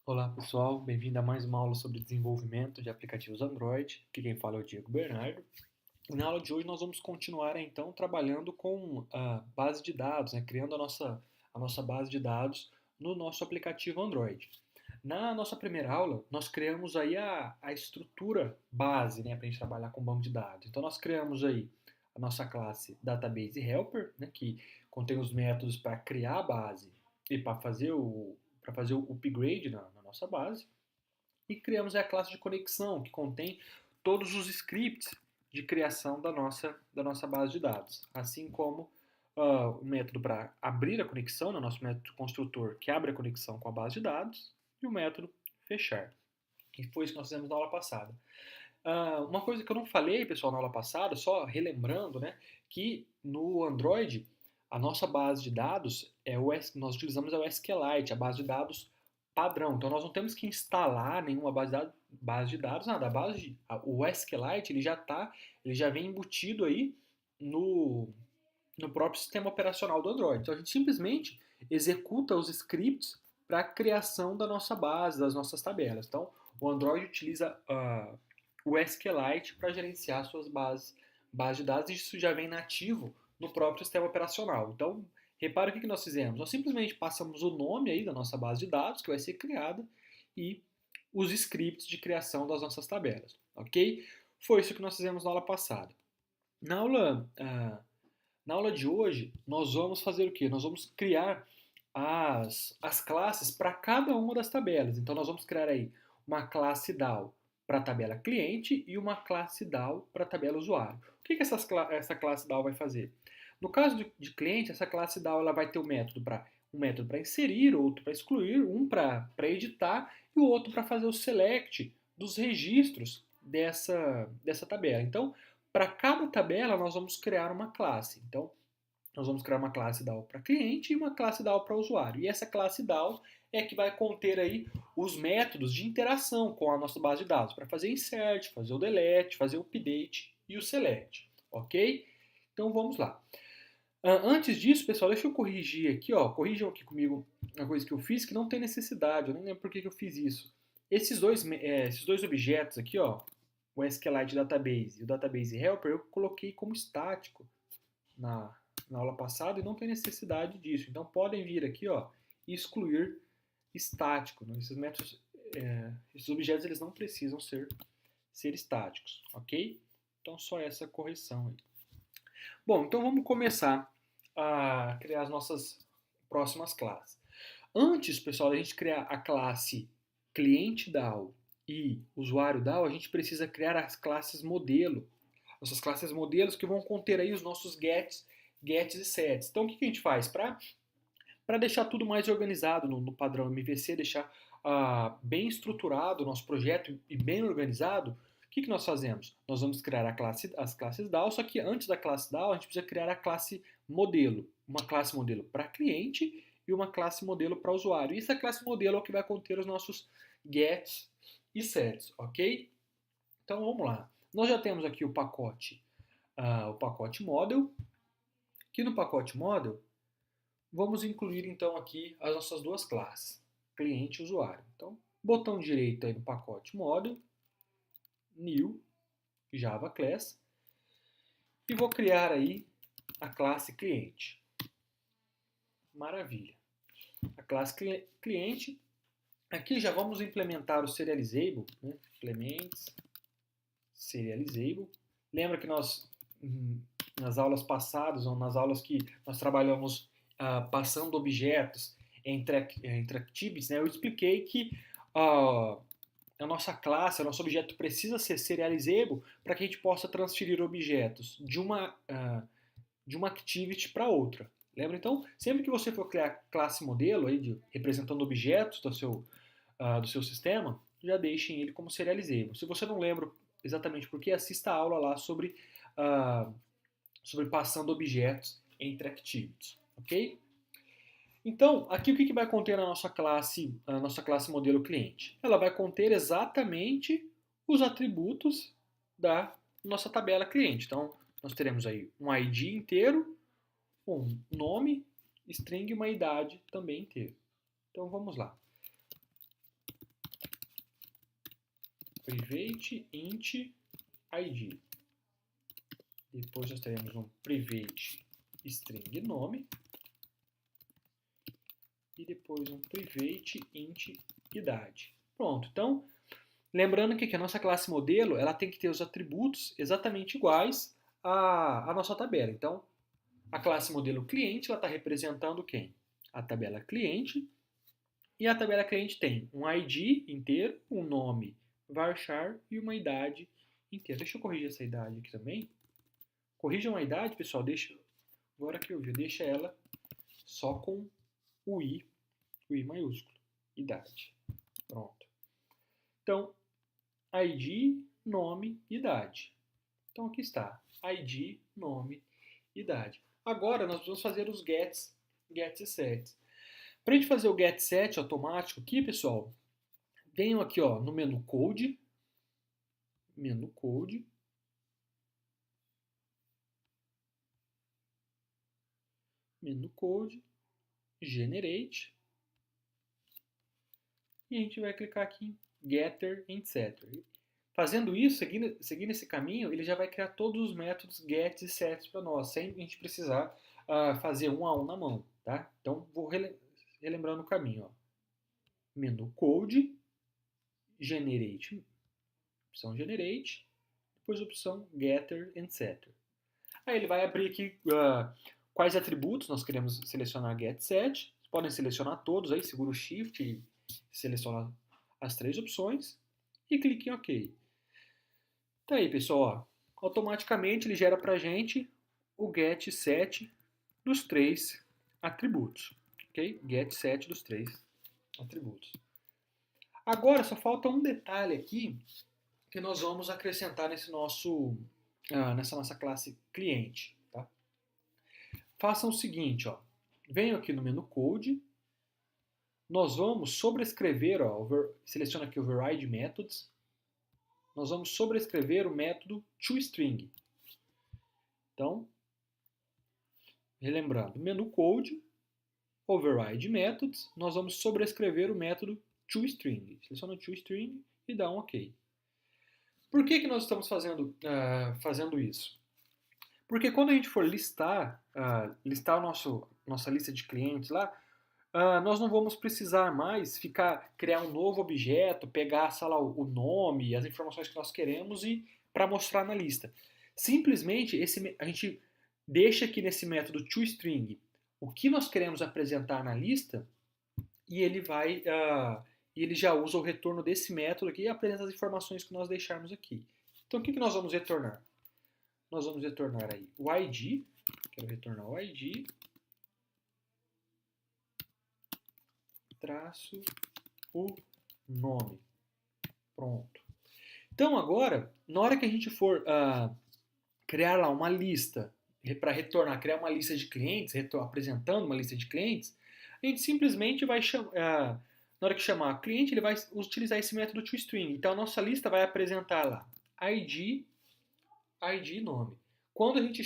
Olá pessoal, bem-vindo a mais uma aula sobre desenvolvimento de aplicativos Android. Aqui quem fala é o Diego Bernardo. E na aula de hoje nós vamos continuar então trabalhando com a base de dados, criando a nossa base de dados no nosso aplicativo Android. Na nossa primeira aula, nós criamos aí a estrutura base, para a gente trabalhar com banco de dados. Então nós criamos aí a nossa classe Database Helper, que contém os métodos para criar a base e para fazer o upgrade na nossa base. E criamos a classe de conexão, que contém todos os scripts de criação da nossa base de dados, assim como o método para abrir a conexão, no nosso método construtor, que abre a conexão com a base de dados, e o método fechar, que foi isso que nós fizemos na aula passada. Uma coisa que eu não falei, pessoal, na aula passada, só relembrando, que no Android a nossa base de dados nós utilizamos o SQLite, a base de dados padrão. Então nós não temos que instalar nenhuma base de dados, nada. O SQLite ele já vem embutido aí no, no próprio sistema operacional do Android. Então a gente simplesmente executa os scripts para a criação da nossa base, das nossas tabelas. Então o Android utiliza o SQLite para gerenciar suas bases de dados, e isso já vem nativo no próprio sistema operacional. Então, repare o que nós fizemos. Nós simplesmente passamos o nome aí da nossa base de dados, que vai ser criada, e os scripts de criação das nossas tabelas, ok? Foi isso que nós fizemos na aula passada. Na aula, ah, na aula de hoje, nós vamos fazer o quê? Nós vamos criar as classes para cada uma das tabelas. Então, nós vamos criar aí uma classe DAO para a tabela cliente e uma classe DAO para a tabela usuário. O que essa classe DAO vai fazer? No caso de cliente, essa classe DAO ela vai ter um método para inserir, outro para excluir, um para editar e o outro para fazer o select dos registros dessa tabela. Então, para cada tabela, nós vamos criar uma classe. Então, nós vamos criar uma classe DAO para cliente e uma classe DAO para usuário. E essa classe DAO é que vai conter aí os métodos de interação com a nossa base de dados, para fazer insert, fazer o delete, fazer o update e o select, ok? Então vamos lá. Antes disso, pessoal, deixa eu corrigir aqui, corrijam aqui comigo uma coisa que eu fiz que não tem necessidade, eu nem lembro por que eu fiz isso. Esses dois objetos aqui, o SQLite Database e o Database Helper, eu coloquei como estático na, na aula passada e não tem necessidade disso. Então podem vir aqui e excluir estático. Né? Esses objetos eles não precisam ser estáticos, ok? Então só essa correção aí. Bom, então vamos começar a criar as nossas próximas classes. Antes, pessoal, da gente criar a classe cliente DAO e usuário DAO, a gente precisa criar as classes modelo. Essas classes modelos que vão conter aí os nossos gets e sets. Então o que a gente faz? Para deixar tudo mais organizado no padrão MVC, deixar bem estruturado o nosso projeto e bem organizado, o que nós fazemos? Nós vamos criar as classes DAO, só que antes da classe DAO a gente precisa criar a classe modelo. Uma classe modelo para cliente e uma classe modelo para usuário. E essa classe modelo é o que vai conter os nossos gets e sets, ok? Então vamos lá. Nós já temos aqui o pacote model, que no pacote model vamos incluir então aqui as nossas duas classes, cliente e usuário. Então, botão direito aí no pacote model, new, Java Class, e vou criar aí a classe cliente. Maravilha. A classe cliente, aqui já vamos implementar o serializable, implements serializable. Lembra que nós, nas aulas passadas, ou nas aulas que nós trabalhamos passando objetos entre activities, eu expliquei que a nossa classe, o nosso objeto precisa ser serializable para que a gente possa transferir objetos de uma activity para outra. Lembra? Então, sempre que você for criar classe modelo, aí, representando objetos do seu sistema, já deixem ele como serializable. Se você não lembra exatamente por que, assista a aula lá sobre passando objetos entre activities, ok? Então, aqui o que vai conter a nossa classe modelo cliente? Ela vai conter exatamente os atributos da nossa tabela cliente. Então, nós teremos aí um ID inteiro, um nome, string e uma idade também inteiro. Então, vamos lá. private int id. Depois nós teremos um private string nome. E depois um private int idade. Pronto, então, lembrando que a nossa classe modelo ela tem que ter os atributos exatamente iguais à nossa tabela. Então, a classe modelo cliente está representando quem? A tabela cliente. E a tabela cliente tem um ID inteiro, um nome varchar e uma idade inteira. Deixa eu corrigir essa idade aqui também. Corrijam a idade, pessoal, agora que eu vi, deixa ela só com o I maiúsculo, idade. Pronto. Então, ID, nome, idade. Então aqui está, ID, nome, idade. Agora nós vamos fazer os gets e sets. Para a gente fazer o get set automático aqui, pessoal, venham aqui ó, no menu Code, Generate, e a gente vai clicar aqui em Getter and Setter. Fazendo isso, seguindo esse caminho, ele já vai criar todos os métodos get e set para nós, sem a gente precisar fazer um a um na mão, tá? Então, vou relembrando o caminho, ó. Menu Code, Generate, opção Generate, depois opção Getter and Setter. Aí ele vai abrir aqui quais atributos nós queremos selecionar get set. Vocês podem selecionar todos aí, segura o Shift e seleciona as 3 opções e clique em OK. Tá aí, pessoal, ó, automaticamente ele gera pra gente o get set dos 3 atributos, ok? Get set dos 3 atributos. Agora só falta um detalhe aqui que nós vamos acrescentar nessa nossa classe cliente, tá? Façam o seguinte, ó, venham aqui no menu Code, nós vamos sobrescrever, ó, seleciona aqui o Override Methods, nós vamos sobrescrever o método toString. Então, relembrando, menu Code, Override Methods, nós vamos sobrescrever o método toString. Seleciona o toString e dá um OK. Por que nós estamos fazendo isso? Porque quando a gente for listar nossa lista de clientes lá, nós não vamos precisar mais criar um novo objeto, pegar, sei lá, o nome, as informações que nós queremos e para mostrar na lista. Simplesmente a gente deixa aqui nesse método toString o que nós queremos apresentar na lista e ele já usa o retorno desse método aqui e apresenta as informações que nós deixarmos aqui. Então o que nós vamos retornar? Nós vamos retornar aí o ID, quero retornar o ID, traço o nome. Pronto. Então agora, na hora que a gente for criar lá uma lista para retornar, criar uma lista de clientes, apresentando uma lista de clientes, a gente simplesmente vai chamar, na hora que chamar cliente, ele vai utilizar esse método toString. Então a nossa lista vai apresentar lá ID, nome. Quando a gente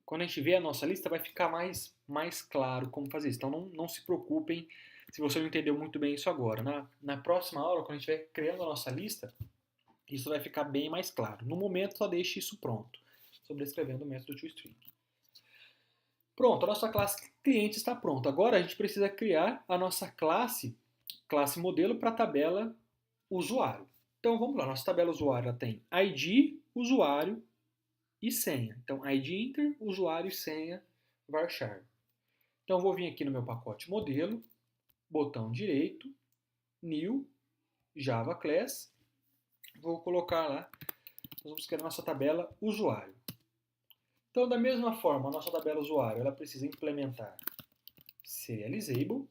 quando a gente vê a nossa lista, vai ficar mais claro como fazer isso. Então não se preocupem se você não entendeu muito bem isso agora. Na próxima aula, quando a gente estiver criando a nossa lista, isso vai ficar bem mais claro. No momento, só deixe isso pronto, sobrescrevendo o método toString. Pronto, a nossa classe cliente está pronta. Agora a gente precisa criar a nossa classe modelo para a tabela usuário. Então vamos lá, nossa tabela usuário tem ID, usuário e senha. Então ID inter, usuário e senha varchar. Então eu vou vir aqui no meu pacote modelo, botão direito, new, Java class, vou colocar lá, nós vamos criar a nossa tabela usuário. Então, da mesma forma, a nossa tabela usuário ela precisa implementar serializable,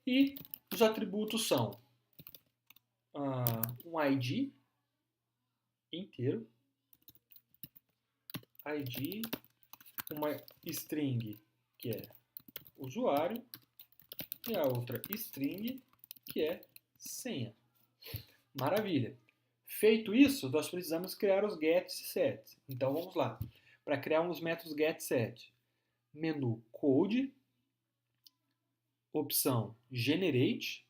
e os atributos são um ID inteiro, ID, uma string que é usuário e a outra string que é senha. Maravilha! Feito isso, nós precisamos criar os get e set. Então vamos lá. Para criar uns métodos get e set, menu Code, opção Generate,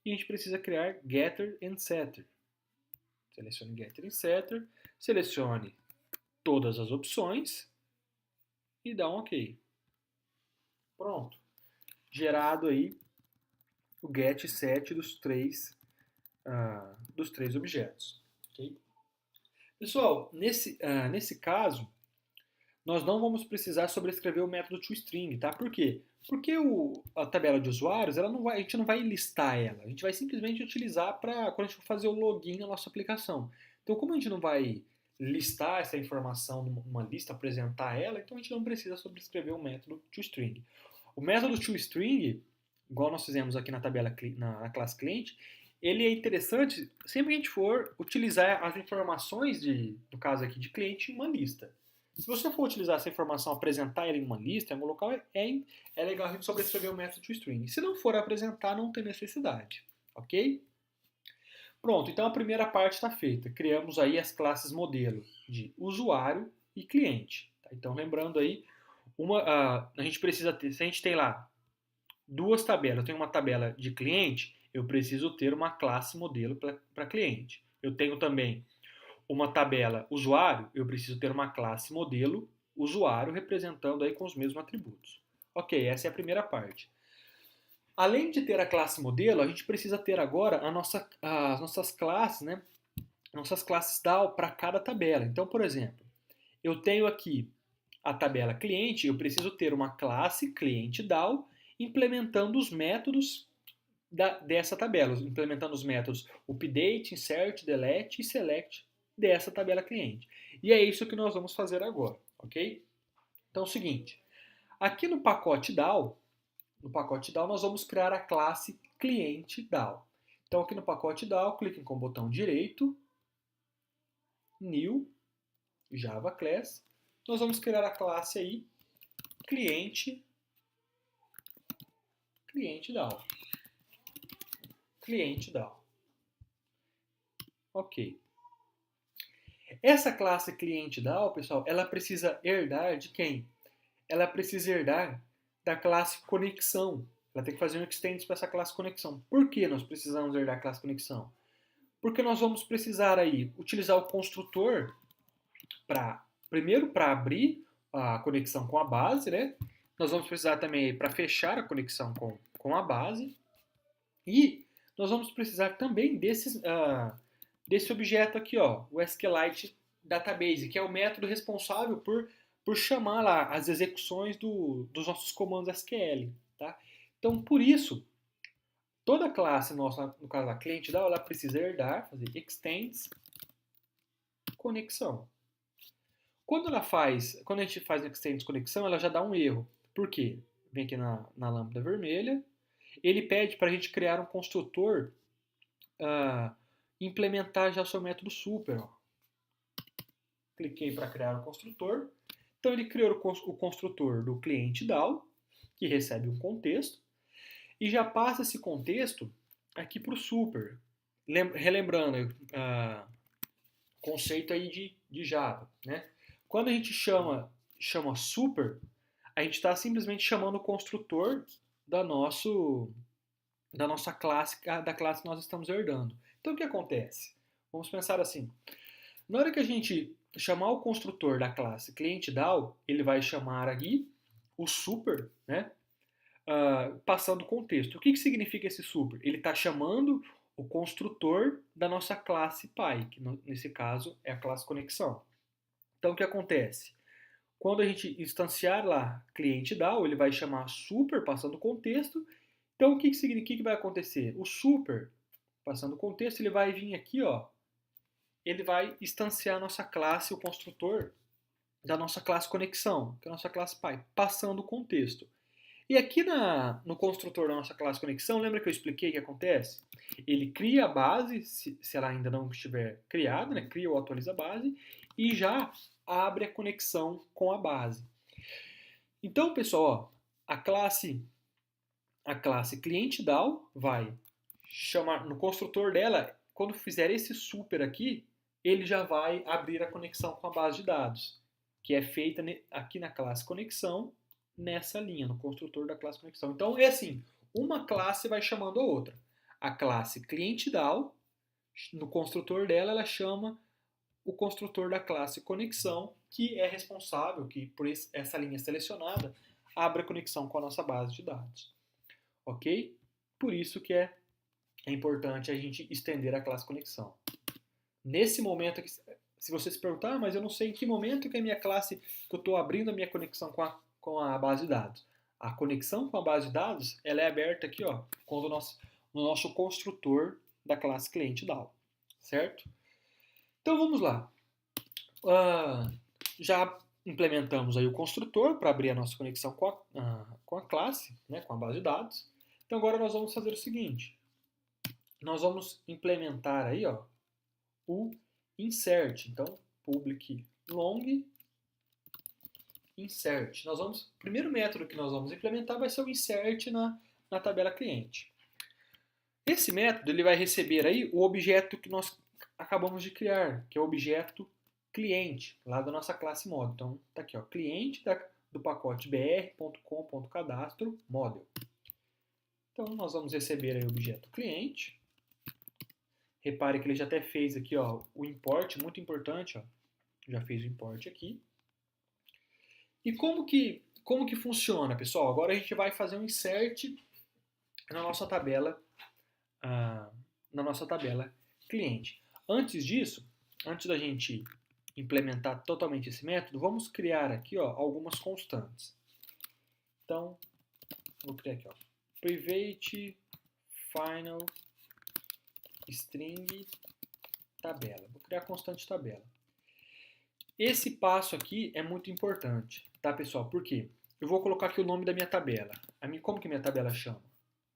e a gente precisa criar getter and setter. Selecione getter and setter, selecione todas as opções e dá um OK. Pronto. Gerado aí o get e set dos três objetos. Okay? Pessoal, nesse caso, nós não vamos precisar sobrescrever o método toString, tá? Por quê? Porque a tabela de usuários, a gente não vai listar ela, a gente vai simplesmente utilizar para quando a gente for fazer o login na nossa aplicação. Então, como a gente não vai listar essa informação numa lista, apresentar ela, então a gente não precisa sobrescrever o método toString. O método toString, igual nós fizemos aqui na tabela na classe cliente, ele é interessante sempre que a gente for utilizar as informações no caso aqui de cliente, em uma lista. Se você for utilizar essa informação, apresentar ela em uma lista, em algum local, é legal a gente sobrescrever o método toString. Se não for apresentar, não tem necessidade. Ok? Pronto, então a primeira parte está feita. Criamos aí as classes modelo de usuário e cliente. Tá? Então, lembrando aí, a gente precisa ter, se a gente tem lá duas tabelas, eu tenho uma tabela de cliente, eu preciso ter uma classe modelo para cliente. Eu tenho também uma tabela usuário, eu preciso ter uma classe modelo usuário representando aí com os mesmos atributos. Ok, essa é a primeira parte. Além de ter a classe modelo, a gente precisa ter agora as nossas classes, né? Nossas classes DAO para cada tabela. Então, por exemplo, eu tenho aqui a tabela cliente, eu preciso ter uma classe cliente DAO implementando os métodos dessa tabela, implementando os métodos update, insert, delete e select dessa tabela cliente. E é isso que nós vamos fazer agora, ok? Então é o seguinte, aqui no pacote DAO nós vamos criar a classe cliente DAO. Então aqui no pacote DAO, cliquem com o botão direito, New, Java Class, nós vamos criar a classe aí cliente DAO. Cliente DAO. Ok. Essa classe cliente DAO, pessoal, ela precisa herdar de quem? Ela precisa herdar da classe conexão. Ela tem que fazer um extend para essa classe conexão. Por que nós precisamos herdar a classe conexão? Porque nós vamos precisar aí utilizar o construtor primeiro para abrir a conexão com a base, né? Nós vamos precisar também para fechar a conexão com a base. E nós vamos precisar também desse objeto aqui, ó, o SQLite Database, que é o método responsável por chamar lá as execuções dos nossos comandos SQL. Tá? Então, por isso, toda classe nossa, no caso a cliente DAO, ela precisa herdar, fazer extends conexão. Quando a gente faz extends conexão, ela já dá um erro. Por quê? Vem aqui na lâmpada vermelha. Ele pede para a gente criar um construtor, implementar já o seu método super. Ó. Cliquei para criar um construtor. Então ele criou o construtor do cliente DAO, que recebe um contexto, e já passa esse contexto aqui para o super. Relembrando o conceito aí de Java. Né? Quando a gente chama super, a gente está simplesmente chamando o construtor da nossa classe, da classe que nós estamos herdando. Então o que acontece? Vamos pensar assim. Na hora que a gente chamar o construtor da classe cliente DAO, ele vai chamar aqui o super, né? Passando contexto. O que significa esse super? Ele está chamando o construtor da nossa classe Pi, que nesse caso é a classe conexão. Então o que acontece? Quando a gente instanciar lá cliente DAO, ele vai chamar super passando contexto. Então o que vai acontecer? O super passando contexto, ele vai vir aqui, ó, ele vai instanciar a nossa classe, o construtor da nossa classe conexão, que é a nossa classe Pi, passando o contexto. E aqui no construtor da nossa classe conexão, lembra que eu expliquei o que acontece? Ele cria a base, se ela ainda não estiver criada, né? Cria ou atualiza a base, e já abre a conexão com a base. Então, pessoal, ó, a classe cliente DAO vai chamar, no construtor dela, quando fizer esse super aqui, ele já vai abrir a conexão com a base de dados, que é feita aqui na classe conexão, nessa linha, no construtor da classe conexão. Então é assim, uma classe vai chamando a outra. a classe cliente.dal, no construtor dela, ela chama o construtor da classe conexão, que é responsável, que por essa linha selecionada, abre a conexão com a nossa base de dados. Ok? Por isso que é importante a gente estender a classe conexão. Nesse momento, se você se perguntar, mas eu não sei em que momento que a minha classe, que eu estou abrindo a minha conexão com a base de dados. A conexão com a base de dados, ela é aberta aqui, ó, quando no nosso construtor da classe cliente.dal, certo? Então vamos lá. Já implementamos aí o construtor para abrir a nossa conexão com a classe, né, com a base de dados. Então agora nós vamos fazer o seguinte. Nós vamos implementar aí, ó, o insert. Então, public long insert. O primeiro método que nós vamos implementar vai ser o insert na tabela cliente. Esse método ele vai receber aí o objeto que nós acabamos de criar, que é o objeto cliente, lá da nossa classe model. Então, tá aqui, ó, cliente do pacote br.com.cadastro model. Então, nós vamos receber aí o objeto cliente. Repare que ele já até fez aqui, ó, o import, muito importante, ó. Já fez o import aqui. E como que funciona, pessoal? Agora a gente vai fazer um insert na nossa tabela, cliente. Antes disso, antes da gente implementar totalmente esse método, vamos criar aqui, ó, algumas constantes. Então, vou criar aqui, ó, private final string tabela. Vou criar a constante tabela. Esse passo aqui é muito importante, tá, pessoal? Por quê? Eu vou colocar aqui o nome da minha tabela. Como que minha tabela chama?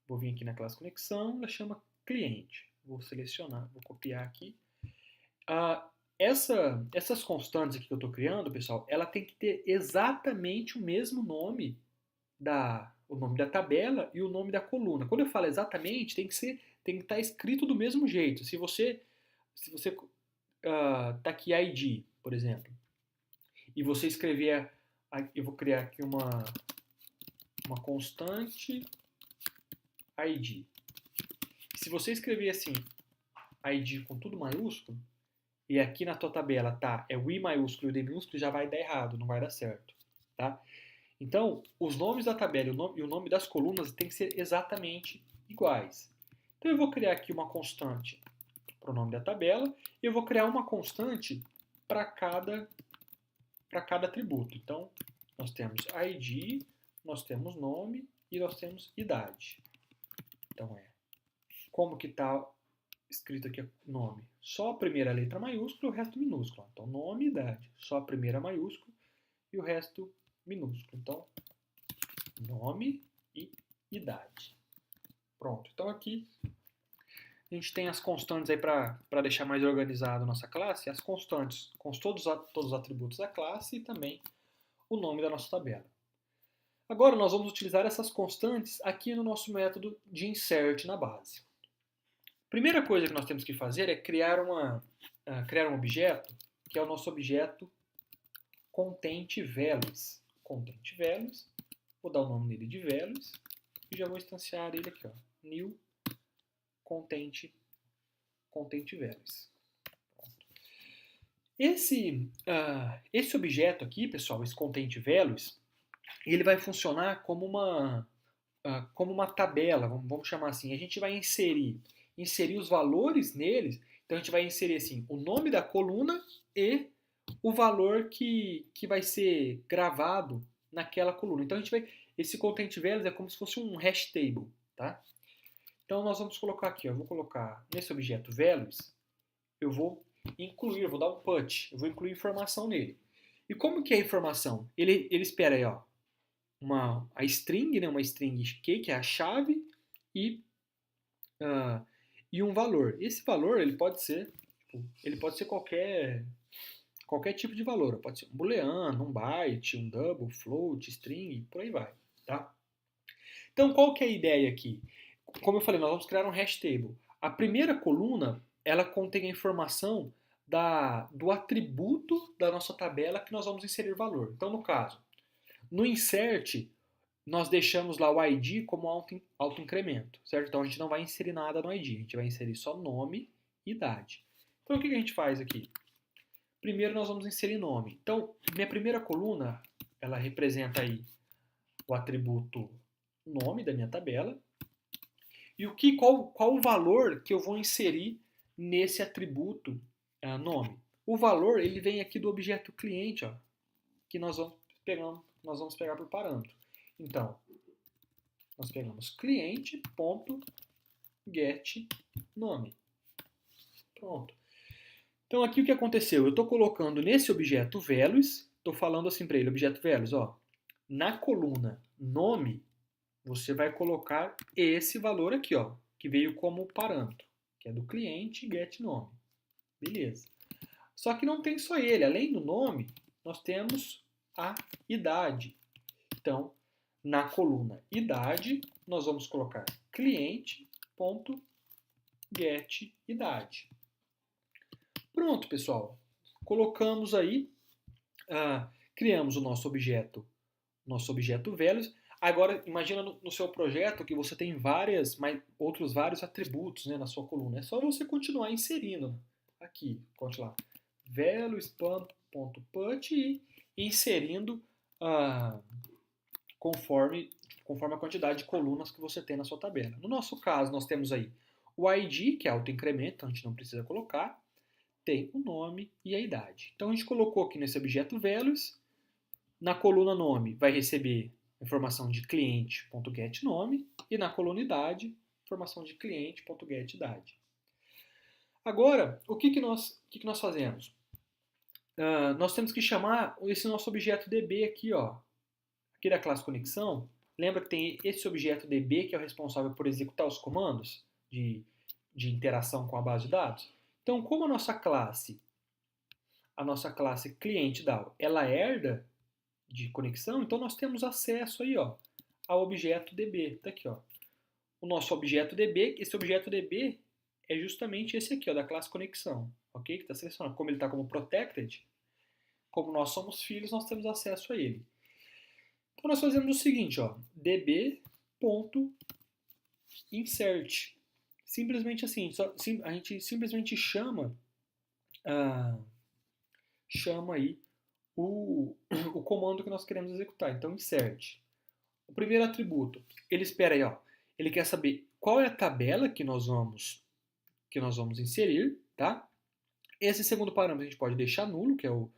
Vou vir aqui na classe conexão, ela chama cliente. Vou selecionar, vou copiar aqui. Essas constantes aqui que eu estou criando, pessoal, ela tem que ter exatamente o mesmo nome o nome da tabela e o nome da coluna. Quando eu falo exatamente, tem que estar escrito do mesmo jeito. Se você tá aqui ID, por exemplo, e você escrever, eu vou criar aqui uma constante ID. Se você escrever assim, ID com tudo maiúsculo, e aqui na tua tabela tá o I maiúsculo e o D minúsculo, já vai dar errado, não vai dar certo, tá? Então, os nomes da tabela e o nome das colunas tem que ser exatamente iguais. Então eu vou criar aqui uma constante para o nome da tabela e eu vou criar uma constante para cada atributo. Então, nós temos ID, nós temos nome e nós temos idade. Então, como que está escrito aqui o nome? Só a primeira letra maiúscula e o resto minúsculo. Então, nome e idade. Só a primeira maiúscula e o resto minúsculo. Então, nome e idade. Pronto. Então, aqui a gente tem as constantes aí para deixar mais organizado a nossa classe. As constantes com todos os atributos da classe e também o nome da nossa tabela. Agora, nós vamos utilizar essas constantes aqui no nosso método de insert na base. Primeira coisa que nós temos que fazer é criar um objeto, que é o nosso objeto content_values. Content_values, vou dar o nome dele de values e já vou instanciar ele aqui, ó, new content_values. Esse objeto aqui, pessoal, esse content_values, ele vai funcionar como uma tabela, vamos chamar assim. A gente vai inserir os valores neles. Então a gente vai inserir assim o nome da coluna e o valor que vai ser gravado naquela coluna. Então esse content_values é como se fosse um hash table, tá? Então nós vamos colocar aqui, eu vou colocar nesse objeto values, eu vou dar um put, eu vou incluir informação nele. E como que é a informação? Ele espera aí, ó, a string, né, uma string que é a chave e um valor. Esse valor ele pode ser qualquer tipo de valor. Pode ser um booleano, um byte, um double, float, string, por aí vai, tá? Então qual que é a ideia aqui? Como eu falei, nós vamos criar um hash table. A primeira coluna ela contém a informação do atributo da nossa tabela que nós vamos inserir valor. Então no caso, no insert, nós deixamos lá o ID como autoincremento, certo? Então a gente não vai inserir nada no ID, a gente vai inserir só nome e idade. Então o que a gente faz aqui? Primeiro nós vamos inserir nome. Então, minha primeira coluna, ela representa aí o atributo nome da minha tabela. E qual o valor que eu vou inserir nesse atributo nome? O valor ele vem aqui do objeto cliente, ó, que nós vamos pegar por parâmetro. Então, nós pegamos cliente.getNome. Pronto. Então aqui o que aconteceu? Eu estou colocando nesse objeto values, estou falando assim para ele, objeto values, ó, na coluna nome, você vai colocar esse valor aqui, ó, que veio como parâmetro, que é do cliente getNome. Beleza. Só que não tem só ele, além do nome, nós temos a idade. Então, na coluna idade, nós vamos colocar cliente.getIdade. Pronto, pessoal. Colocamos aí, criamos o nosso objeto values. Agora, imagina no seu projeto que você tem outros vários atributos, né, na sua coluna. É só você continuar inserindo aqui, conte lá, values.put e inserindo conforme a quantidade de colunas que você tem na sua tabela. No nosso caso, nós temos aí o ID, que é autoincremento, então a gente não precisa colocar, tem o nome e a idade. Então a gente colocou aqui nesse objeto values, na coluna nome vai receber informação de cliente.getNome e na coluna idade, informação de cliente.getIdade. Agora, o que nós fazemos? Nós temos que chamar esse nosso objeto DB aqui, ó, aqui da classe conexão. Lembra que tem esse objeto DB que é o responsável por executar os comandos de interação com a base de dados? Então, como a nossa classe cliente DAO, ela herda de conexão, então nós temos acesso aí, ó, ao objeto DB. Tá aqui, ó. O nosso objeto DB, esse objeto DB é justamente esse aqui, ó, da classe conexão, ok? Que está selecionado. Como ele está como protected, como nós somos filhos, nós temos acesso a ele. Então nós fazemos o seguinte, ó, db.insert. Simplesmente assim, a gente simplesmente chama aí o comando que nós queremos executar. Então, insert. O primeiro atributo, ele espera aí, ó, ele quer saber qual é a tabela que nós vamos inserir, tá? Esse segundo parâmetro a gente pode deixar nulo, que é o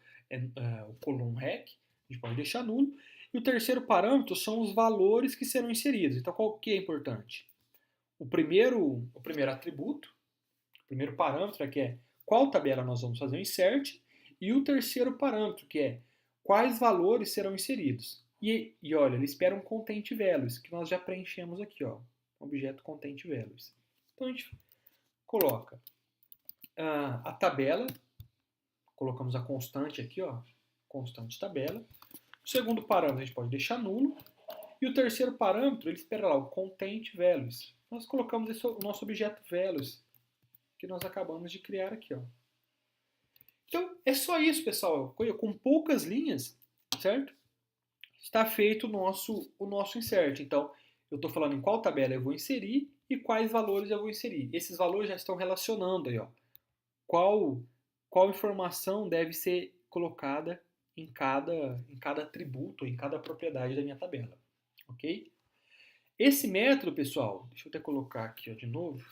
column rec, a gente pode deixar nulo. E o terceiro parâmetro são os valores que serão inseridos. Então, qual que é importante? O primeiro atributo, o primeiro parâmetro é que é qual tabela nós vamos fazer o insert, e o terceiro parâmetro, que é quais valores serão inseridos. E olha, ele espera um content values, que nós já preenchemos aqui, ó, objeto content values. Então a gente coloca a tabela, colocamos a constante aqui, ó, constante tabela. O segundo parâmetro a gente pode deixar nulo. E o terceiro parâmetro, ele espera lá o content values. Nós colocamos o nosso objeto values, que nós acabamos de criar aqui, ó. Então, é só isso, pessoal. Com poucas linhas, certo? Está feito o nosso insert. Então, eu estou falando em qual tabela eu vou inserir e quais valores eu vou inserir. Esses valores já estão relacionando aí, ó. Qual informação deve ser colocada em cada atributo, em cada propriedade da minha tabela. Ok? Esse método, pessoal, deixa eu até colocar aqui ó, de novo,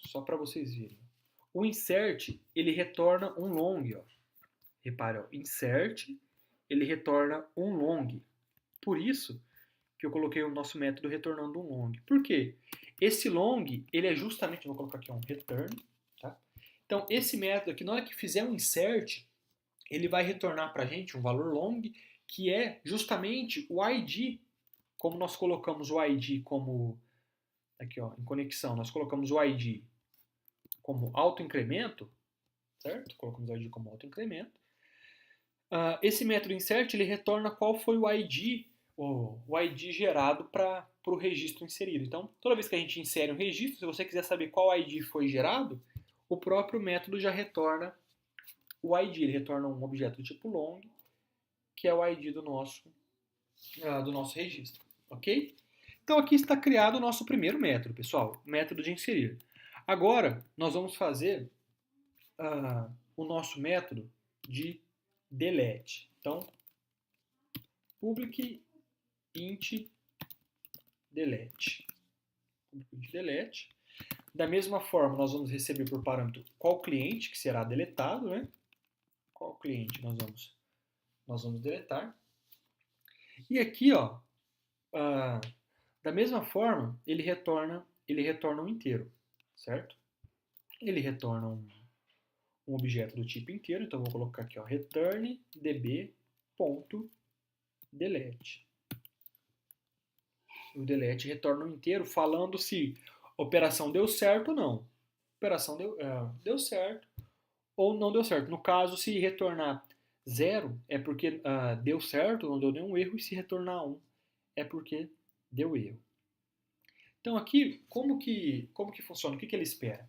só para vocês verem. O insert, ele retorna um long. Ó. Repare, ó, insert, ele retorna um long. Por isso que eu coloquei o nosso método retornando um long. Por quê? Esse long, ele é justamente, vou colocar aqui um return. Tá? Então, esse método aqui, na hora que fizer um insert, ele vai retornar para a gente um valor long, que é justamente o ID. Como nós colocamos o ID como, aqui ó, em conexão, nós colocamos o ID como autoincremento, certo? Colocamos o ID como autoincremento. Esse método insert, ele retorna qual foi o ID gerado para o registro inserido. Então, toda vez que a gente insere um registro, se você quiser saber qual ID foi gerado, o próprio método já retorna o ID, ele retorna um objeto do tipo long, que é o ID do nosso registro. ok? Então aqui está criado o nosso primeiro método, pessoal, o método de inserir. Agora nós vamos fazer o nosso método de delete. Então, public int delete. Public int delete. Da mesma forma, nós vamos receber por parâmetro qual cliente que será deletado, né? Qual cliente nós vamos deletar. E aqui, ó, da mesma forma, ele retorna um inteiro, certo? Ele retorna um objeto do tipo inteiro, então vou colocar aqui, ó, return db.delete. O delete retorna um inteiro falando se a operação deu certo ou não. A operação deu certo ou não deu certo. No caso, se retornar 0 é porque deu certo, não deu nenhum erro, e se retornar 1 é porque deu erro. Então aqui, como que funciona? O que ele espera?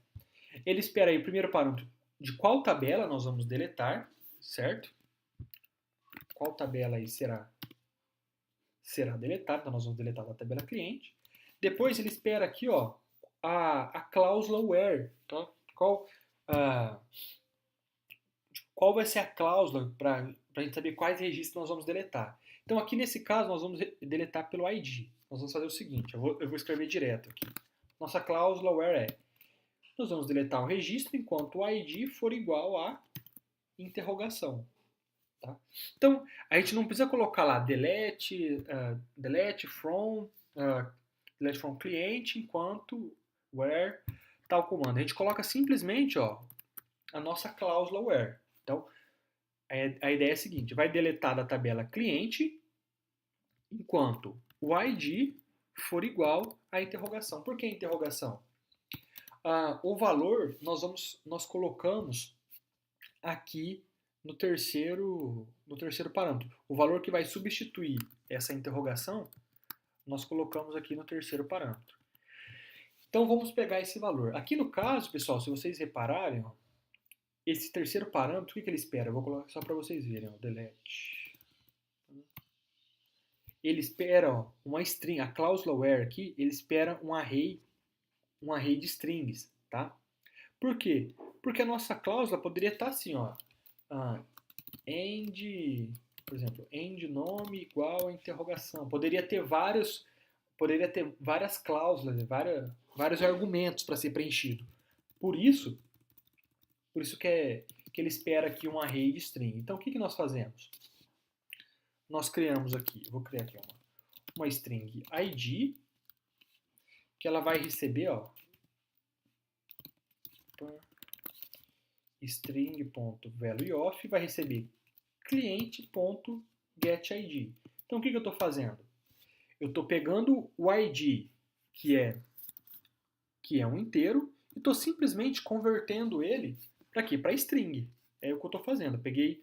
Ele espera aí o primeiro parâmetro de qual tabela nós vamos deletar, certo? Qual tabela aí será deletada, então nós vamos deletar da tabela cliente. Depois ele espera aqui, ó, a cláusula where, tá? Qual vai ser a cláusula para a gente saber quais registros nós vamos deletar. Então aqui nesse caso nós vamos deletar pelo ID. Nós vamos fazer o seguinte, eu vou escrever direto aqui. Nossa cláusula where é, nós vamos deletar um registro enquanto o ID for igual a interrogação. Tá? Então, a gente não precisa colocar lá delete from cliente enquanto where tal comando. A gente coloca simplesmente, ó, a nossa cláusula where. Então, a ideia é a seguinte, vai deletar da tabela cliente enquanto o ID for igual à interrogação. Por que interrogação? O valor nós colocamos aqui no terceiro parâmetro. O valor que vai substituir essa interrogação, nós colocamos aqui no terceiro parâmetro. Então vamos pegar esse valor. Aqui no caso, pessoal, se vocês repararem, ó, esse terceiro parâmetro, o que ele espera? Eu vou colocar só para vocês verem, ó, delete. Ele espera, ó, uma string, a cláusula where aqui, ele espera um array de strings, tá? Por quê? Porque a nossa cláusula poderia estar assim, ó, end, por exemplo, end nome igual a interrogação. Poderia ter várias cláusulas, vários argumentos para ser preenchido. Por isso que ele espera aqui um array de string. Então, o que nós fazemos? Nós criamos aqui, eu vou criar aqui uma string id, que ela vai receber, ó, string.valueOf, vai receber cliente.getID. Então, o que eu estou fazendo? Eu estou pegando o id, que é um inteiro, e estou simplesmente convertendo ele para quê? Para string. É o que eu estou fazendo. Eu peguei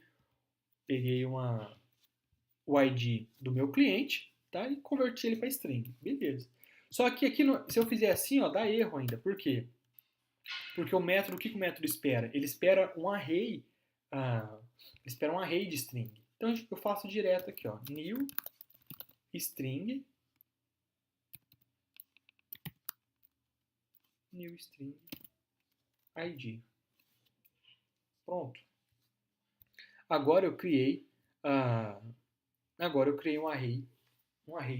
o id do meu cliente, tá? E converti ele para string. Beleza. Só que aqui, se eu fizer assim, ó, dá erro ainda. Por quê? Porque o método, o que o método espera? Ele espera um array, de string. Então eu faço direto aqui, ó, new string id. Pronto. Agora eu criei um array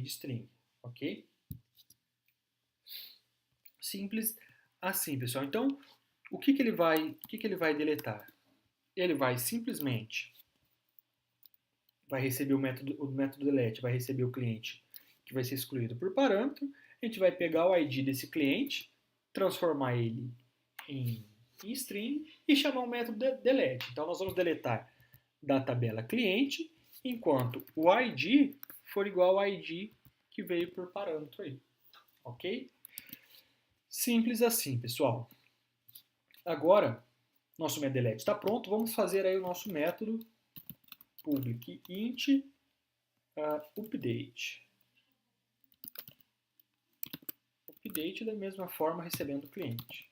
de string, ok? Simples assim, pessoal. Então, o que ele vai deletar? Ele vai simplesmente receber o método delete, vai receber o cliente que vai ser excluído por parâmetro. A gente vai pegar o ID desse cliente, transformar ele em string e chamar o método delete. Então, nós vamos deletar da tabela cliente, enquanto o ID for igual ao ID que veio por parâmetro aí. Ok? Simples assim, pessoal. Agora, nosso método delete está pronto. Vamos fazer aí o nosso método public int update. Update da mesma forma recebendo o cliente.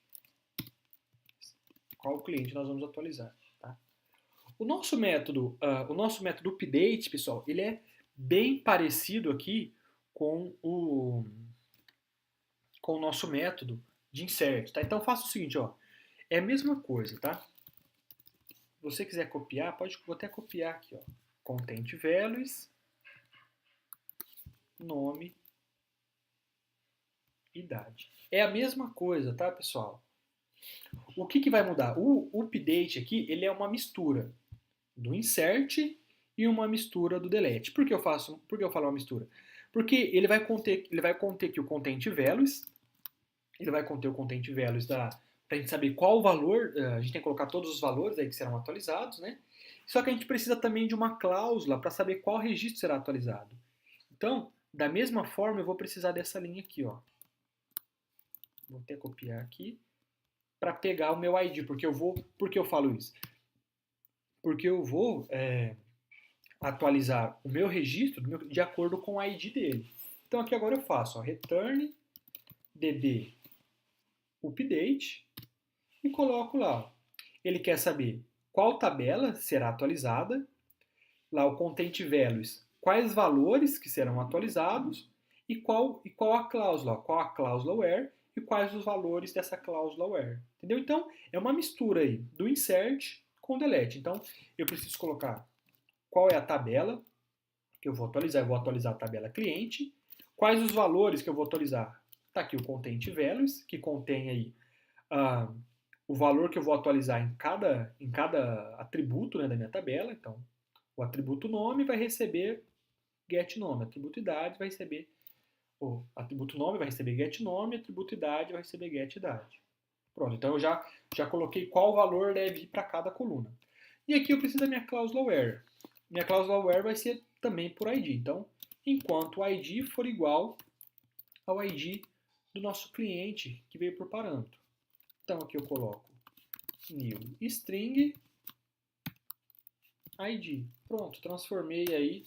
Qual cliente nós vamos atualizar? Tá? O nosso método update, pessoal, ele é bem parecido aqui com o nosso método de insert, tá? Então faça o seguinte, ó, é a mesma coisa, tá? Se você quiser copiar, vou até copiar aqui, ó, content values, nome, idade. É a mesma coisa, tá, pessoal? O que vai mudar? O update aqui, ele é uma mistura do insert e uma mistura do delete. Por que eu falo uma mistura? Porque ele vai conter aqui o content values, ele vai conter o content values para a gente saber qual o valor, a gente tem que colocar todos os valores aí que serão atualizados, né? Só que a gente precisa também de uma cláusula para saber qual registro será atualizado. Então, da mesma forma, eu vou precisar dessa linha aqui, ó. Vou até copiar aqui para pegar o meu ID, por que eu falo isso? Porque eu vou atualizar o meu registro de acordo com o ID dele. Então aqui agora eu faço, ó, return db update e coloco lá, ó, ele quer saber qual tabela será atualizada, lá o content values, quais valores que serão atualizados e qual a cláusula, ó, qual a cláusula where e quais os valores dessa cláusula where. Entendeu? Então é uma mistura aí do insert com o delete. Então eu preciso colocar qual é a tabela que eu vou atualizar. Eu vou atualizar a tabela cliente. Quais os valores que eu vou atualizar? Está aqui o content values, que contém aí o valor que eu vou atualizar em cada atributo, né, da minha tabela. Então, o atributo nome vai receber get nome, atributo idade vai receber atributo nome vai receber get nome, atributo idade vai receber get idade. Pronto, então eu já coloquei qual valor deve ir para cada coluna. E aqui eu preciso da minha cláusula where. Minha cláusula where vai ser também por ID. Então, enquanto o ID for igual ao ID do nosso cliente que veio por parâmetro. Então aqui eu coloco new string ID. Pronto, transformei aí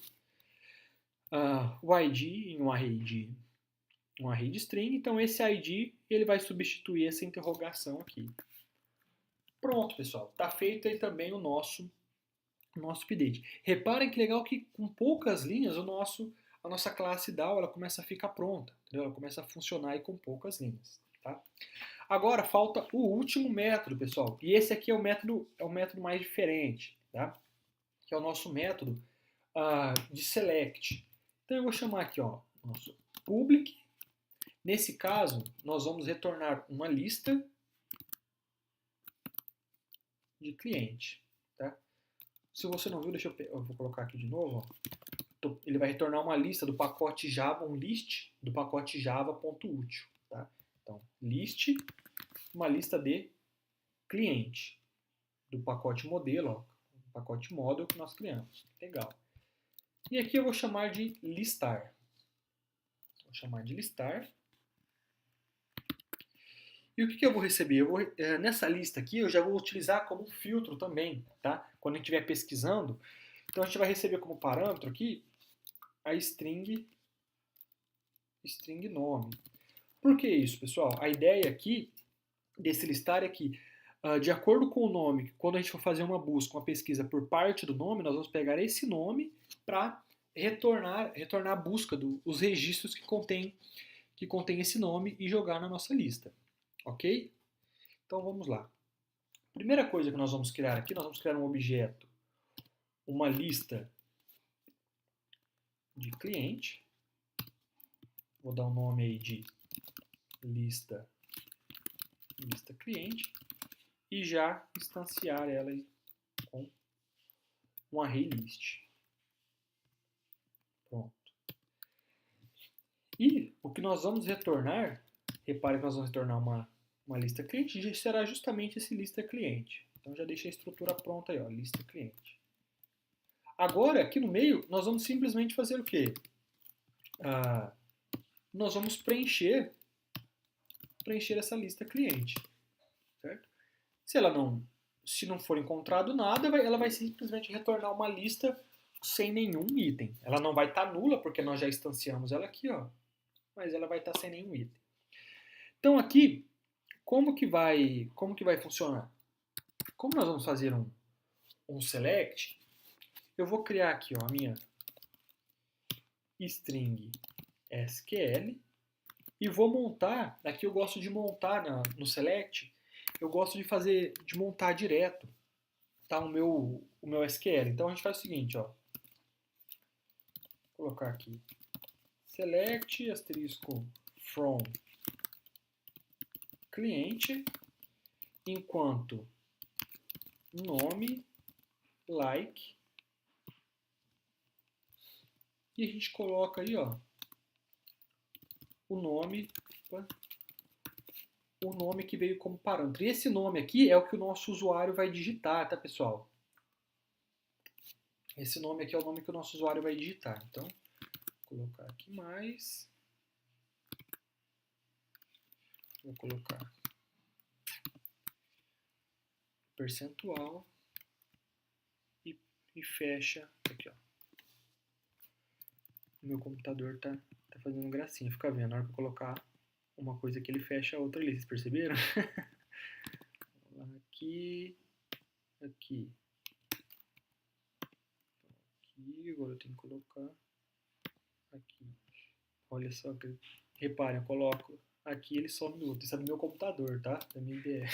o ID em um array de string. Então esse ID ele vai substituir essa interrogação aqui. Pronto, pessoal. Está feito aí também o nosso update. Reparem que legal que com poucas linhas a nossa classe DAO ela começa a ficar pronta, entendeu? Ela começa a funcionar aí com poucas linhas, tá? Agora falta o último método, pessoal. E esse aqui é o método mais diferente, tá? Que é o nosso método de select. Então eu vou chamar aqui, ó, nosso public. Nesse caso, nós vamos retornar uma lista de cliente, tá? Se você não viu, eu vou colocar aqui de novo, ó. Ele vai retornar uma lista do pacote Java, um list do pacote java.util, tá? Então, list, uma lista de cliente do pacote modelo, ó, o pacote model que nós criamos. Legal. E aqui eu vou chamar de listar. Vou chamar de listar. E o que eu vou receber? Nessa lista aqui eu já vou utilizar como um filtro também, tá? Quando a gente estiver pesquisando. Então a gente vai receber como parâmetro aqui a string nome. Por que isso, pessoal? A ideia aqui desse listar é que, de acordo com o nome, quando a gente for fazer uma busca, uma pesquisa por parte do nome, nós vamos pegar esse nome para retornar a busca dos registros que contém esse nome e jogar na nossa lista. Ok? Então vamos lá. Primeira coisa que nós vamos criar aqui, nós vamos criar um objeto, uma lista de cliente. Vou dar um nome aí de lista cliente e já instanciar ela com um array list. Pronto. E o que nós vamos retornar, repare que nós vamos retornar uma lista cliente, será justamente esse lista cliente. Então já deixei a estrutura pronta aí, ó, lista cliente. Agora, aqui no meio, nós vamos simplesmente fazer o quê? Nós vamos preencher essa lista cliente, certo? Se não for encontrado nada, ela vai simplesmente retornar uma lista sem nenhum item. Ela não vai estar nula, porque nós já instanciamos ela aqui, ó, mas ela vai estar sem nenhum item. Então aqui, como que vai funcionar? Como nós vamos fazer um select, eu vou criar aqui, ó, a minha string SQL e vou montar, aqui eu gosto de montar no select, eu gosto de montar direto, tá, o meu SQL. Então a gente faz o seguinte, ó, vou colocar aqui select asterisco from cliente, enquanto nome like, e a gente coloca aí, ó, o nome que veio como parâmetro. E esse nome aqui é o que o nosso usuário vai digitar, tá, pessoal? Esse nome aqui é o nome que o nosso usuário vai digitar. Então, vou colocar aqui mais. Vou colocar percentual e fecha aqui, ó. O meu computador tá fazendo gracinha, fica vendo. Na hora que eu colocar uma coisa aqui, ele fecha a outra ali, vocês perceberam? Aqui, aqui, aqui, agora eu tenho que colocar aqui. Olha só, reparem, eu coloco aqui, ele some no outro. Isso é do meu computador, tá? Da minha IDE.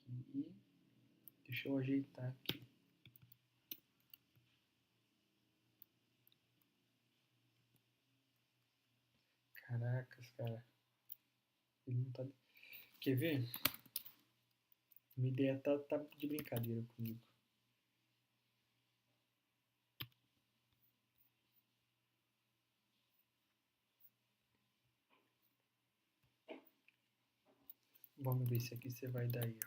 Aqui, deixa eu ajeitar aqui. Caracas, cara. Ele não tá... Quer ver? Minha ideia tá de brincadeira comigo. Vamos ver se aqui você vai dar erro.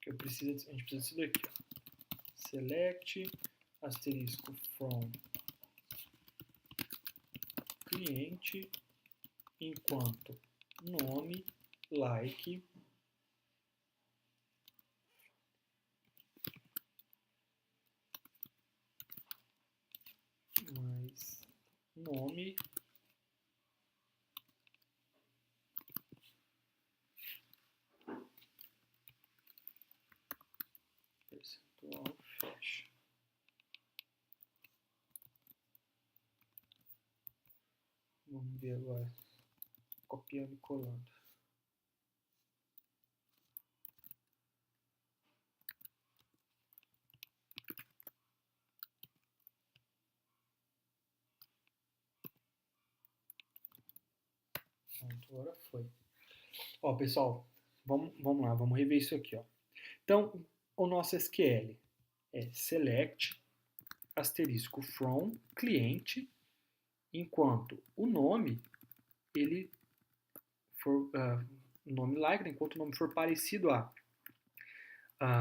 Que a gente precisa disso daqui, ó. Select asterisco from cliente enquanto nome like mais nome percentual fecha. Vamos ver agora, copiando e colando. Pronto, agora foi. Ó, pessoal, vamos lá, vamos rever isso aqui, ó. Então, o nosso SQL é select asterisco from cliente, enquanto o nome ele for nome like, né, enquanto o nome for parecido a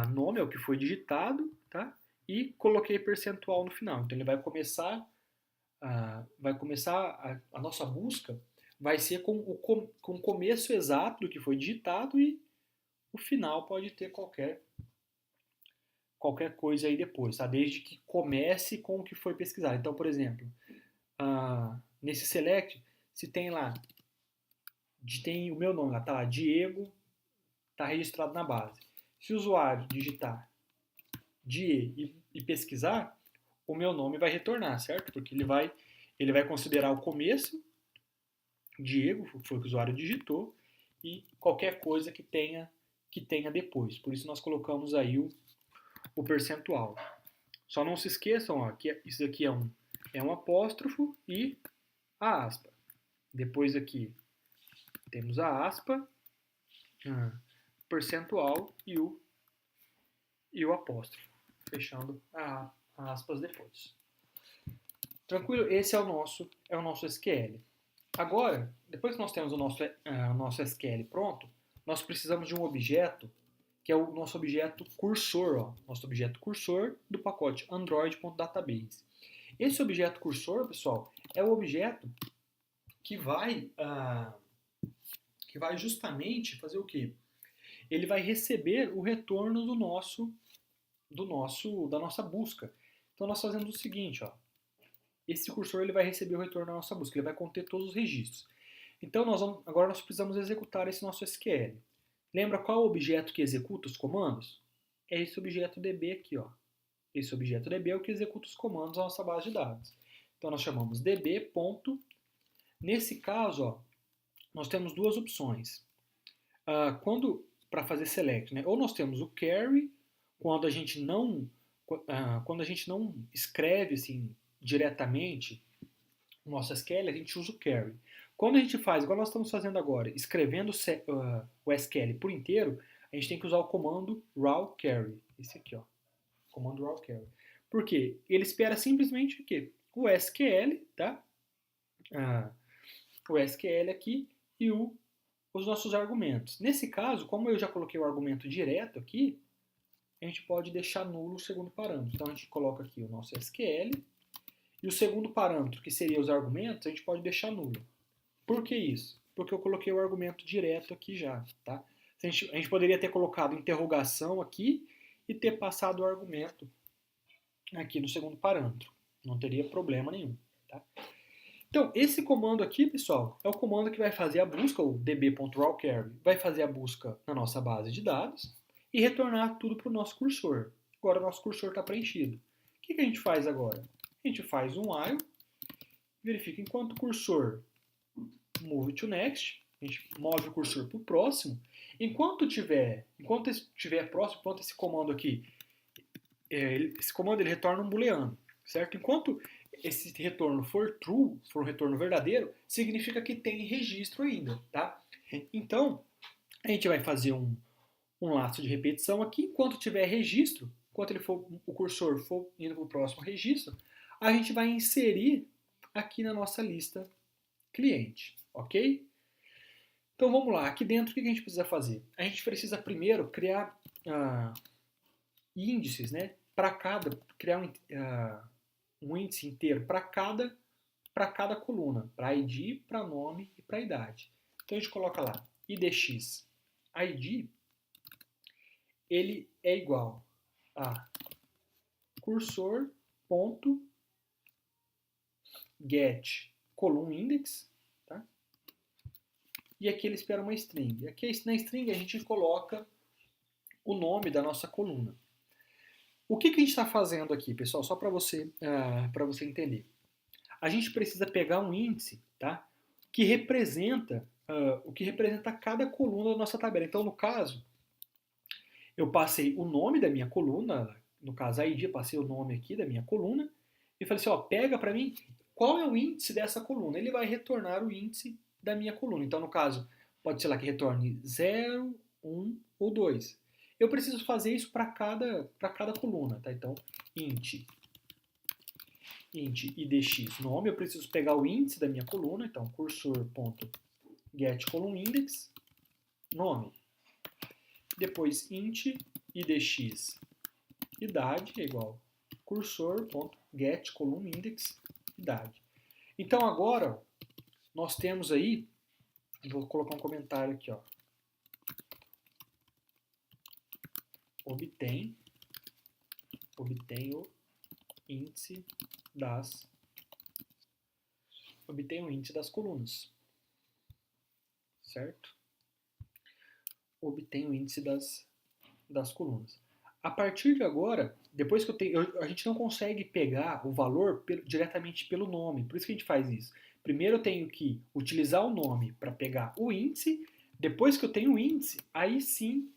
nome, é o que foi digitado, tá? E coloquei percentual no final. Então ele vai começar a nossa busca vai ser com o começo exato do que foi digitado e o final pode ter qualquer coisa aí depois, tá? Desde que comece com o que foi pesquisado. Então, por exemplo, nesse select, se tem lá, tem o meu nome lá, tá lá, Diego, tá registrado na base. Se o usuário digitar Die e pesquisar, o meu nome vai retornar, certo? Porque ele vai considerar o começo, Diego, foi o que o usuário digitou, e qualquer coisa que tenha depois. Por isso nós colocamos aí o percentual. Só não se esqueçam, ó, que isso aqui é um apóstrofo e a aspa. Depois aqui temos a aspa, percentual e o apóstrofo, fechando a aspas depois. Tranquilo? Esse é o nosso SQL. Agora, depois que nós temos o nosso SQL pronto, nós precisamos de um objeto que é o nosso objeto cursor, ó, nosso objeto cursor do pacote android.database. Esse objeto cursor, pessoal, é o objeto que vai justamente fazer o quê? Ele vai receber o retorno da nossa busca. Então nós fazemos o seguinte, ó, esse cursor ele vai receber o retorno da nossa busca, ele vai conter todos os registros. Então, agora nós precisamos executar esse nosso SQL. Lembra qual é o objeto que executa os comandos? É esse objeto DB aqui, ó. Esse objeto DB é o que executa os comandos da nossa base de dados. Então, nós chamamos db. Nesse caso, ó, nós temos duas opções. Para fazer select, né? Ou nós temos o carry, quando a gente não, quando a gente não escreve assim, diretamente o nosso SQL, a gente usa o carry. Quando a gente faz, igual nós estamos fazendo agora, escrevendo o SQL por inteiro, a gente tem que usar o comando raw carry. Esse aqui, ó. Comando raw carry. Por quê? Ele espera simplesmente o quê? O SQL, tá? O SQL aqui e os nossos argumentos. Nesse caso, como eu já coloquei o argumento direto aqui, a gente pode deixar nulo o segundo parâmetro. Então a gente coloca aqui o nosso SQL e o segundo parâmetro, que seria os argumentos, a gente pode deixar nulo. Por que isso? Porque eu coloquei o argumento direto aqui já, tá? A gente poderia ter colocado interrogação aqui e ter passado o argumento aqui no segundo parâmetro. Não teria problema nenhum, tá? Então, esse comando aqui, pessoal, é o comando que vai fazer a busca, o db.rawcarry, vai fazer a busca na nossa base de dados e retornar tudo para o nosso cursor. Agora o nosso cursor está preenchido. O que a gente faz agora? A gente faz um while, verifica enquanto o cursor move to next, a gente move o cursor para o próximo. Enquanto estiver próximo, enquanto esse comando aqui, esse comando ele retorna um booleano, certo? Enquanto esse retorno for true, for um retorno verdadeiro, significa que tem registro ainda, tá? Então, a gente vai fazer um laço de repetição aqui, enquanto tiver registro, enquanto o cursor for indo para o próximo registro, a gente vai inserir aqui na nossa lista cliente, ok? Então vamos lá, aqui dentro o que a gente precisa fazer? A gente precisa primeiro criar índices, né? Para criar um índice inteiro para cada coluna, para ID, para nome e para idade. Então a gente coloca lá idx ID, ele é igual a cursor.get column index, tá? E aqui ele espera uma string. Aqui na string a gente coloca o nome da nossa coluna. O que a gente está fazendo aqui, pessoal? Só para você entender. A gente precisa pegar um índice, tá? Que representa o que representa cada coluna da nossa tabela. Então, no caso, eu passei o nome da minha coluna, no caso a ID, eu passei o nome aqui da minha coluna, e falei assim, ó, pega para mim qual é o índice dessa coluna. Ele vai retornar o índice da minha coluna. Então, no caso, pode ser lá que retorne 0, 1 ou 2. Eu preciso fazer isso para cada coluna, tá? Então, int idx nome, eu preciso pegar o índice da minha coluna, então cursor.getColumnIndex, nome. Depois int idx idade é igual cursor.getColumnIndex idade. Então agora nós temos aí, vou colocar um comentário aqui, ó. Obtém o índice das colunas, certo? Obtém o índice das colunas. A partir de agora, depois que a gente não consegue pegar o valor diretamente pelo nome, por isso que a gente faz isso. Primeiro eu tenho que utilizar o nome para pegar o índice, depois que eu tenho o índice, aí sim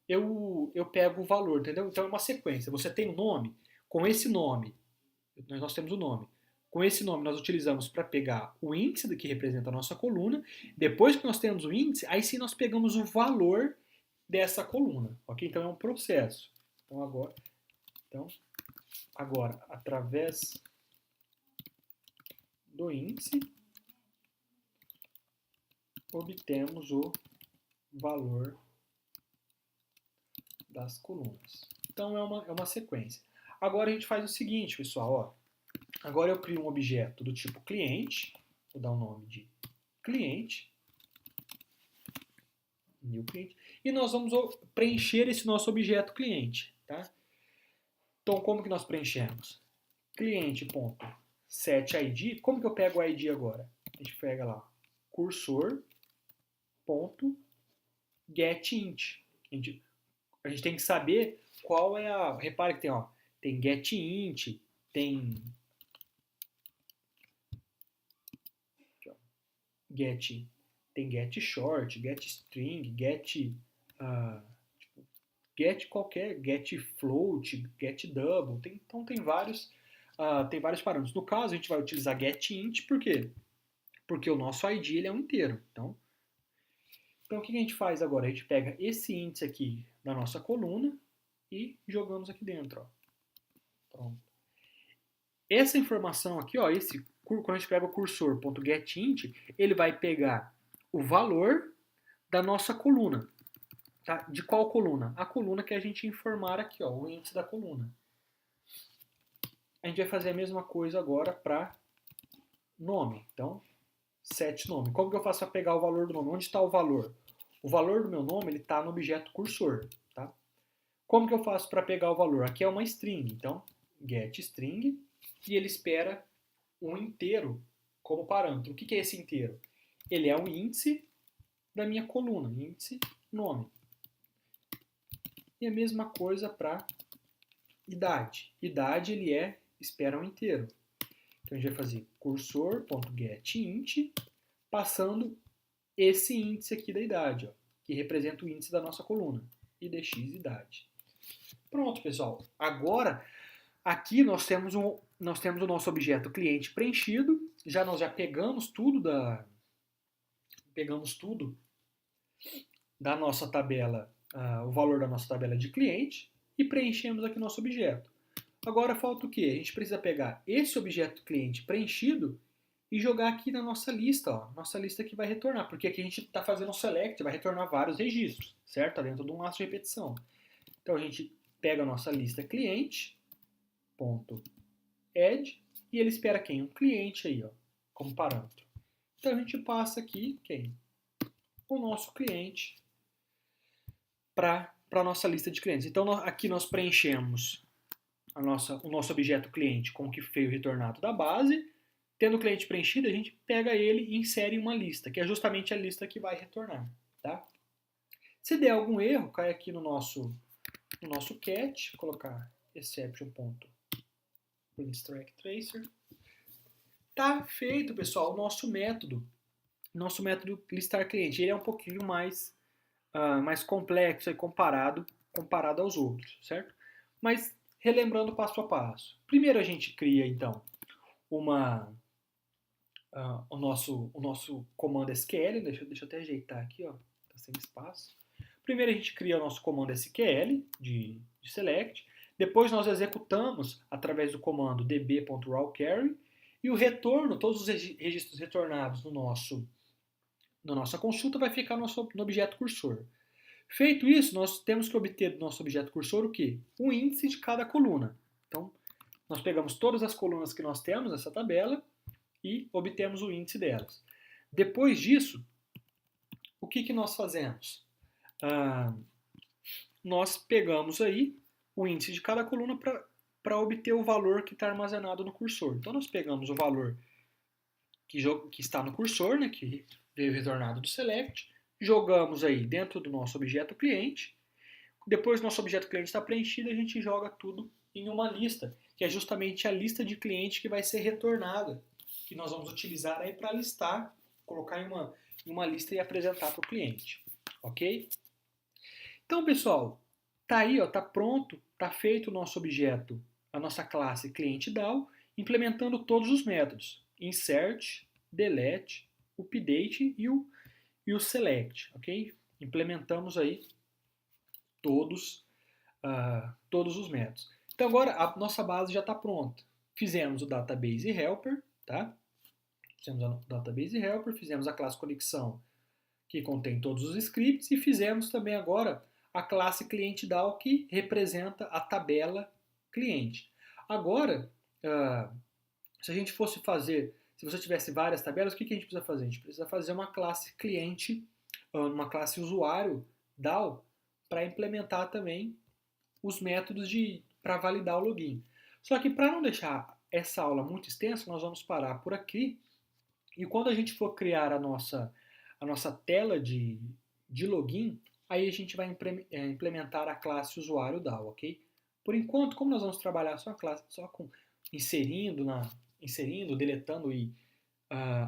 eu pego o valor, entendeu? Então é uma sequência. Você tem o nome, com esse nome, nós temos o nome. Com esse nome nós utilizamos para pegar o índice que representa a nossa coluna. Depois que nós temos o índice, aí sim nós pegamos o valor dessa coluna, ok? Então é um processo. Então agora através do índice, obtemos o valor das colunas. Então é uma sequência. Agora a gente faz o seguinte, pessoal, ó. Agora eu crio um objeto do tipo cliente, vou dar o nome de cliente, new cliente, e nós vamos preencher esse nosso objeto cliente, tá? Então como que nós preenchemos? Cliente.setID, como que eu pego o ID agora? A gente pega lá, cursor.getInt. A gente tem que saber qual é a... Repare que tem getInt, tem getShort, getString, get qualquer, getFloat, getDouble, então tem vários parâmetros. No caso, a gente vai utilizar getInt, por quê? Porque o nosso ID ele é um inteiro. Então o que a gente faz agora? A gente pega esse índice aqui da nossa coluna e jogamos aqui dentro. Ó. Pronto. Essa informação aqui, ó, quando a gente pega o cursor.getInt, ele vai pegar o valor da nossa coluna. Tá? De qual coluna? A coluna que a gente informar aqui, ó, o índice da coluna. A gente vai fazer a mesma coisa agora para nome. Então, set nome. Como que eu faço para pegar o valor do nome? Onde está o valor? O valor do meu nome está no objeto cursor. Tá? Como que eu faço para pegar o valor? Aqui é uma string. Então, getString. E ele espera um inteiro como parâmetro. O que é esse inteiro? Ele é o índice da minha coluna. Índice nome. E a mesma coisa para idade. Idade ele espera um inteiro. Então a gente vai fazer cursor.getInt passando esse índice aqui da idade, ó, que representa o índice da nossa coluna. IDX idade. Pronto, pessoal. Agora, aqui nós temos o nosso objeto cliente preenchido. Nós já pegamos tudo da nossa tabela, o valor da nossa tabela de cliente e preenchemos aqui nosso objeto. Agora falta o quê? A gente precisa pegar esse objeto cliente preenchido e jogar aqui na nossa lista, ó, nossa lista que vai retornar, porque aqui a gente está fazendo um select, vai retornar vários registros, certo? Tá dentro de um laço de repetição. Então a gente pega a nossa lista cliente, ponto add, e ele espera quem? Um cliente aí, ó, como parâmetro. Então a gente passa aqui quem? O nosso cliente para a nossa lista de clientes. Então aqui nós preenchemos o nosso objeto cliente com o que veio retornado da base. Tendo o cliente preenchido, a gente pega ele e insere em uma lista, que é justamente a lista que vai retornar. Tá? Se der algum erro, cai aqui no nosso cat, vou colocar exception.printStrikeTracer. Tá feito, pessoal, o nosso método listar cliente. Ele é um pouquinho mais complexo aí comparado aos outros, certo? Mas relembrando passo a passo. Primeiro a gente cria, então, o nosso comando SQL. Deixa eu até ajeitar aqui, ó, tá sem espaço. Primeiro a gente cria o nosso comando SQL de select. Depois nós executamos através do comando db.rawquery e o retorno, todos os registros retornados na nossa consulta vai ficar no objeto cursor. Feito isso, nós temos que obter do nosso objeto cursor o quê? O índice de cada coluna. Então, nós pegamos todas as colunas que nós temos nessa tabela e obtemos o índice delas. Depois disso, o que nós fazemos? Nós pegamos aí o índice de cada coluna para obter o valor que está armazenado no cursor. Então, nós pegamos o valor que está no cursor, né, que veio retornado do select, jogamos aí dentro do nosso objeto cliente. Depois nosso objeto cliente está preenchido, a gente joga tudo em uma lista, que é justamente a lista de cliente que vai ser retornada, que nós vamos utilizar aí para listar, colocar em uma lista e apresentar para o cliente. Ok? Então, pessoal, tá aí, ó, tá pronto, tá feito o nosso objeto, a nossa classe cliente DAO, implementando todos os métodos: insert, delete, update e o select, ok? Implementamos aí todos os métodos. Então agora a nossa base já está pronta. Fizemos o database helper, tá? Fizemos o database helper, fizemos a classe conexão que contém todos os scripts e fizemos também agora a classe cliente DAO que representa a tabela cliente. Agora, se a gente fosse fazer, se você tivesse várias tabelas, o que a gente precisa fazer? A gente precisa fazer uma classe cliente, uma classe usuário DAO para implementar também os métodos para validar o login. Só que para não deixar essa aula muito extensa, nós vamos parar por aqui E quando a gente for criar a nossa tela de login, aí a gente vai implementar a classe usuário DAO, ok? Por enquanto, como nós vamos trabalhar só a classe, só com inserindo, inserindo, deletando e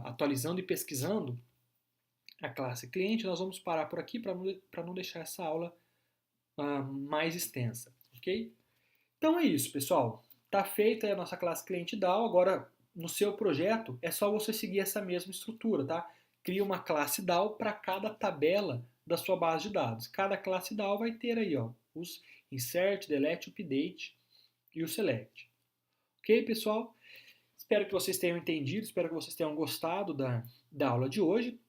atualizando e pesquisando a classe cliente, nós vamos parar por aqui para não deixar essa aula mais extensa, ok? Então é isso, pessoal. Tá feita a nossa classe cliente DAO. Agora, no seu projeto, é só você seguir essa mesma estrutura, tá? Cria uma classe DAO para cada tabela da sua base de dados. Cada classe DAO vai ter aí, ó, os insert, delete, update e o select. Ok, pessoal? Espero que vocês tenham entendido, espero que vocês tenham gostado da aula de hoje.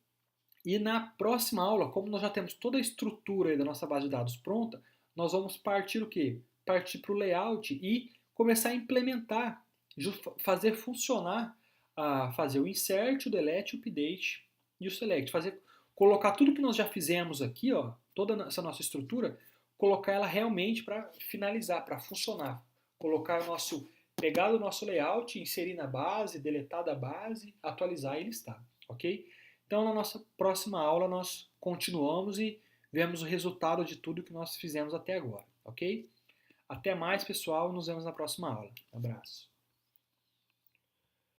E na próxima aula, como nós já temos toda a estrutura aí da nossa base de dados pronta, nós vamos partir o quê? Partir para o layout e começar a implementar, fazer funcionar, fazer o insert, o delete, o update e o select. Colocar tudo que nós já fizemos aqui, ó, toda essa nossa estrutura, colocar ela realmente para finalizar, para funcionar. Pegar o nosso layout, inserir na base, deletar da base, atualizar e listar, ok? Então, na nossa próxima aula, nós continuamos e vemos o resultado de tudo que nós fizemos até agora, ok? Até mais, pessoal. Nos vemos na próxima aula. Um abraço.